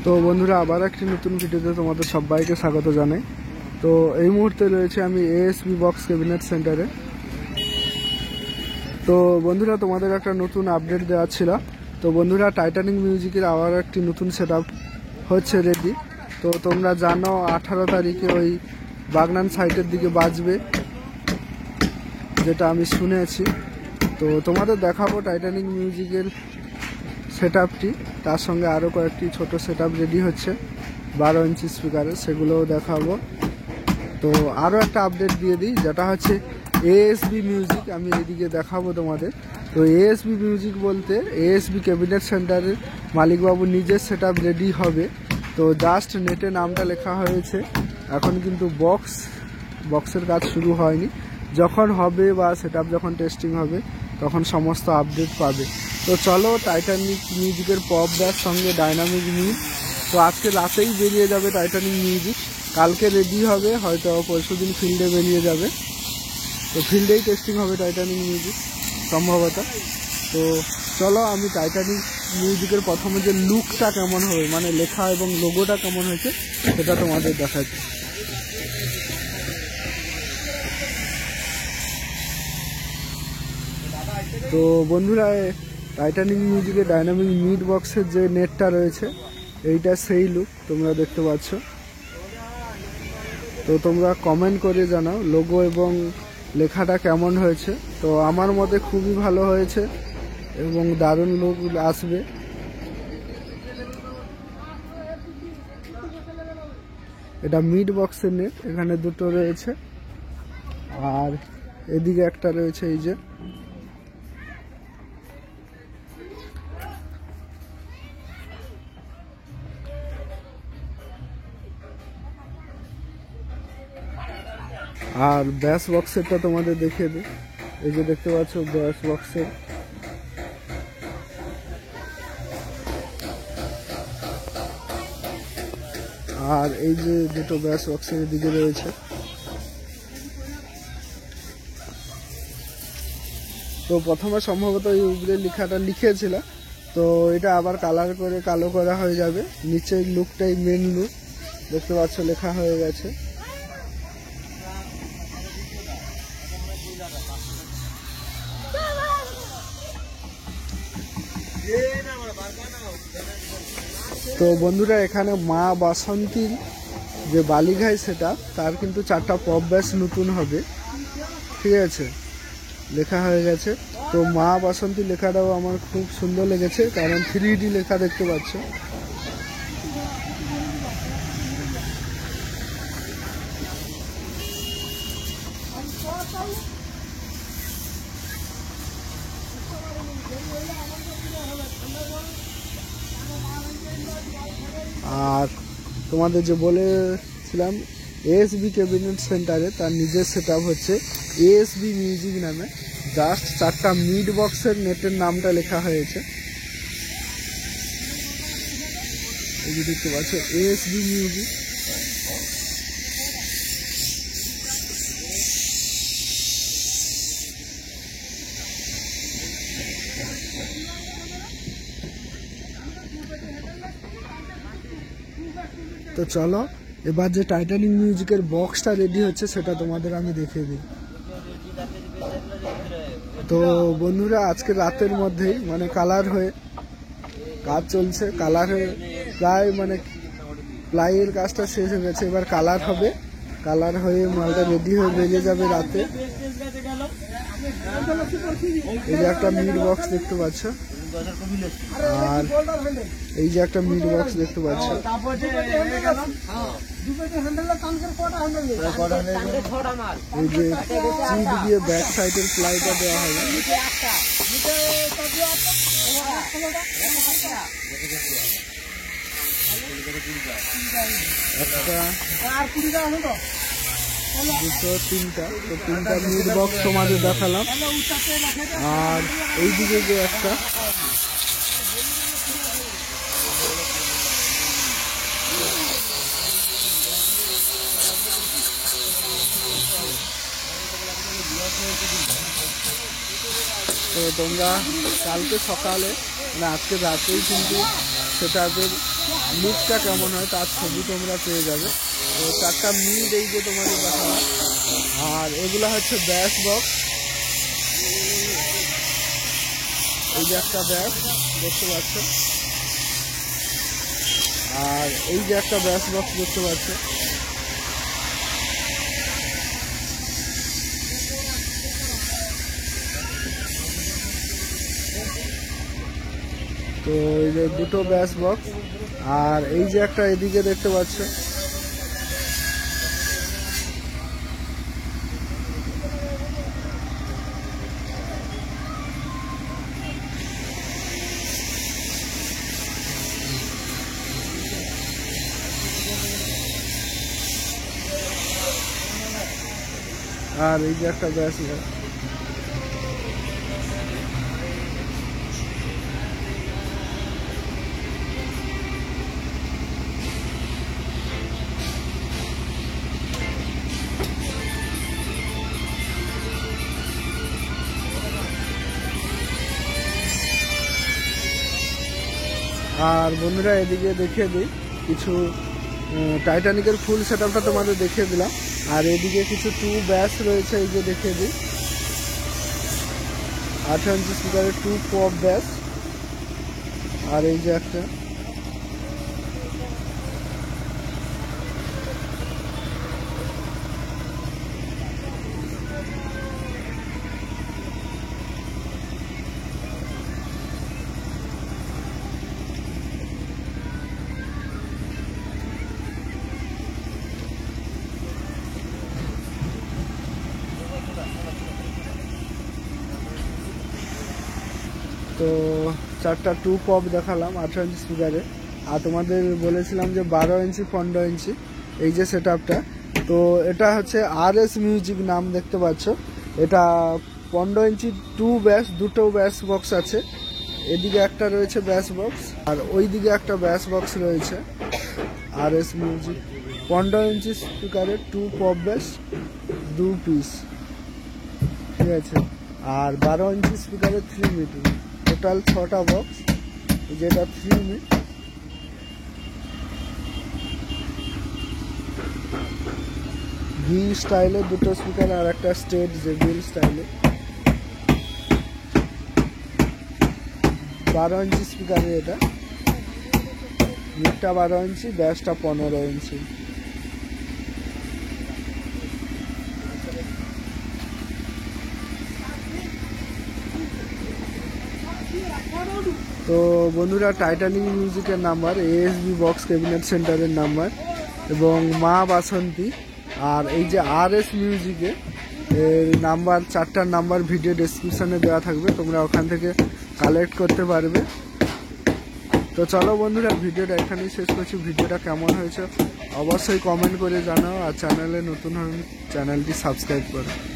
তো বন্ধুরা আবার একটি নতুন ভিডিওতে তোমাদের সবাইকে স্বাগত জানাই। তো এই মুহূর্তে রয়েছে আমি এএসবি বক্স ক্যাবিনেট সেন্টারে। তো বন্ধুরা তোমাদের একটা নতুন আপডেট দেওয়া ছিল। তো বন্ধুরা টাইটানিক মিউজিকের আবার একটি নতুন সেটআপ হচ্ছে রেডি। তো তোমরা জানো 18 তারিখে ওই বাগনান সাইটের দিকে বাজবে, যেটা আমি শুনেছি। তো তোমাদের দেখাবো টাইটানিক মিউজিকের সেটআপটি, তার সঙ্গে আরও কয়েকটি ছোট সেটআপ রেডি হচ্ছে 12 ইঞ্চি স্পিকারের, সেগুলোও দেখাবো। তো আরও একটা আপডেট দিয়ে দিই, যেটা হচ্ছে এএসবি মিউজিক আমি এদিকে দেখাবো তোমাদের। তো এএসবি মিউজিক বলতে এএসবি ক্যাবিনেট সেন্টারের মালিকবাবু নিজের সেটআপ রেডি হবে। তো জাস্ট নেটে নামটা লেখা হয়েছে, এখন কিন্তু বক্সের কাজ শুরু হয়নি। যখন হবে বা সেটআপ যখন টেস্টিং হবে তখন সমস্ত আপডেট পাবে। তো চলো টাইটানিক মিউজিকের পপ ব্যাস সঙ্গে ডাইনামিক মিউজিক। তো আজকে রাতেই বেরিয়ে যাবে টাইটানিক মিউজিক, কালকে রেডি হবে, হয়তো পরশু দিন ফিল্ডে বেরিয়ে যাবে। তো ফিল্ডেই টেস্টিং হবে টাইটানিক মিউজিক সম্ভবত। তো চলো আমি টাইটানিক মিউজিকের প্রথমে যে লুকটা কেমন হবে, মানে লেখা এবং লোগোটা কেমন হয়েছে সেটা তোমাদের দেখাচ্ছি। তো বন্ধুরা টাইটানিক মিউজিকের ডাইনামিক মিড বক্সের যে নেটটা রয়েছে এইটা সেই লুক তোমরা দেখতে পাচ্ছ। তো তোমরা কমেন্ট করে জানাও লোগো এবং লেখাটা কেমন হয়েছে। তো আমার মতে খুবই ভালো হয়েছে এবং দারুণ লুক আসবে। এটা মিড বক্সের নেট, এখানে দুটো রয়েছে আর এদিকে একটা রয়েছে এই যে। আর ব্যাস বক্সেরটা তোমাদের দেখিয়ে দিই, এই যে দেখতে পাচ্ছ ব্যাস বক্সের। আর এই যে দুটো ব্যাস বক্সের দিকে রয়েছে। তো প্রথমে সম্ভবত এই উপরে লেখাটা লিখেছিল, তো এটা আবার কালার করে কালো করা হয়ে যাবে। নিচের লুকটাই মেন লুক, দেখতে পাচ্ছ লেখা হয়ে গেছে। তো বন্ধুরা এখানে মা বাসন্তীর যে বালিঘাই সেটা, তার কিন্তু 4টা পপ ব্যাস নতুন হবে, ঠিক আছে, লেখা হয়ে গেছে। তো মা বাসন্তী লেখাটাও আমার খুব সুন্দর লেগেছে, কারণ 3D লেখা দেখতে পাচ্ছ। আর তোমাদের যে বলেছিলাম এএসবি ক্যাবিনেট সেন্টারে তার নিজের সেটআপ হচ্ছে এএসবি মিউজিক নামে। জাস্ট 4টা মিড বক্সের নেটের নামটা লেখা হয়েছে, এই যে দেখতে পাচ্ছ এএসবি মিউজিক। তো চলো এবার যে টাইটানিক মিউজিকের বক্সটা রেডি হচ্ছে সেটা তোমাদের আমি দেখিয়ে দিই। তো বন্ধুরা আজকে রাতের মধ্যেই মানে কালার হয়ে কাজ চলছে, কালার হয়ে প্রায় মানে প্লাইয়ের কাজটা শেষ হয়ে গেছে, এবার কালার হবে। কালার হয়ে মালটা রেডি হয়ে বেরিয়ে যাবে রাতে। এই যে একটা মিড বক্স দেখতে পাচ্ছ, আর এই যে একটা মিড বক্স দেখতে পাচ্ছ। এই যে চিট দিয়ে ব্যাক সাইডের প্লাইটা দেওয়া হবে। একটা, দুটো, তিনটা। তো 3টা মিড বক্স তোমাদের দেখালাম। আর এইদিকে যে একটা, তো তোমরা কালকে সকালে মানে আজকে রাতেই কিন্তু সেটাদের লুকটা কেমন হয় তার ছবি তোমরা পেয়ে যাবে। তো 4টা মিড এই যে তোমাদের দেখালাম। আর এগুলো হচ্ছে ব্যাস বক্স, এই যে একটা ব্যাস দেখতে পাচ্ছ, আর এই যে একটা ব্যাস বক্স দেখতে পাচ্ছ। তো এই যে দুটো ব্যাস বক্স, আর এই যে একটা এদিকে দেখতে পাচ্ছ। আর এই যে একটা ব্যাস বক্স। আর বন্ধুরা এদিকে দেখিয়ে দিই কিছু টাইটানিকের ফুল সেটআপটা তোমাদের দেখিয়ে দিলাম। আর এদিকে কিছু 2 ব্যাস রয়েছে, এই যে দেখিয়ে দিই। 18 ইঞ্চি স্পিকারের 2 পপ ব্যাস, আর এই যে একটা। তো 4টা 2 পপ দেখালাম 18 ইঞ্চি স্পিকারে। আর তোমাদের বলেছিলাম যে 12 ইঞ্চি 15 ইঞ্চি এই যে সেটআপটা। তো এটা হচ্ছে RS মিউজিক নাম, দেখতে পাচ্ছ। এটা 15 ইঞ্চি 2 ব্যাস, দুটো ব্যাস বক্স আছে। এদিকে একটা রয়েছে ব্যাস বক্স, আর ওই দিকে একটা ব্যাস বক্স রয়েছে। RS মিউজিক 15 ইঞ্চি স্পিকারের 2 পপ ব্যাস 2 পিস, ঠিক আছে। আর 12 ইঞ্চি স্পিকারের 3 মিড, টোটাল 6টা বক্স, যেটা 3 মিড। ভি স্টাইলে দুটো স্পিকার, আর একটা স্টেট জেবিএল স্টাইলে। 12 ইঞ্চি স্পিকারের এটা, মিডটা 12 ইঞ্চি, ব্যাসটা 15 ইঞ্চি। তো বন্ধুরা টাইটানিক মিউজিকের নাম্বার, ASB বক্স ক্যাবিনেট সেন্টারের নাম্বার, এবং মা বাসন্তী। আর এই যে RS মিউজিকে নাম্বার, 4টার নাম্বার ভিডিও ডেসক্রিপশানে দেওয়া থাকবে, তোমরা ওখান থেকে কালেক্ট করতে পারবে। তো চলো বন্ধুরা, ভিডিওটা এখানেই শেষ করছি। ভিডিওটা কেমন হয়েছে অবশ্যই কমেন্ট করে জানাও, আর চ্যানেলে নতুন হলে চ্যানেলটি সাবস্ক্রাইব করো।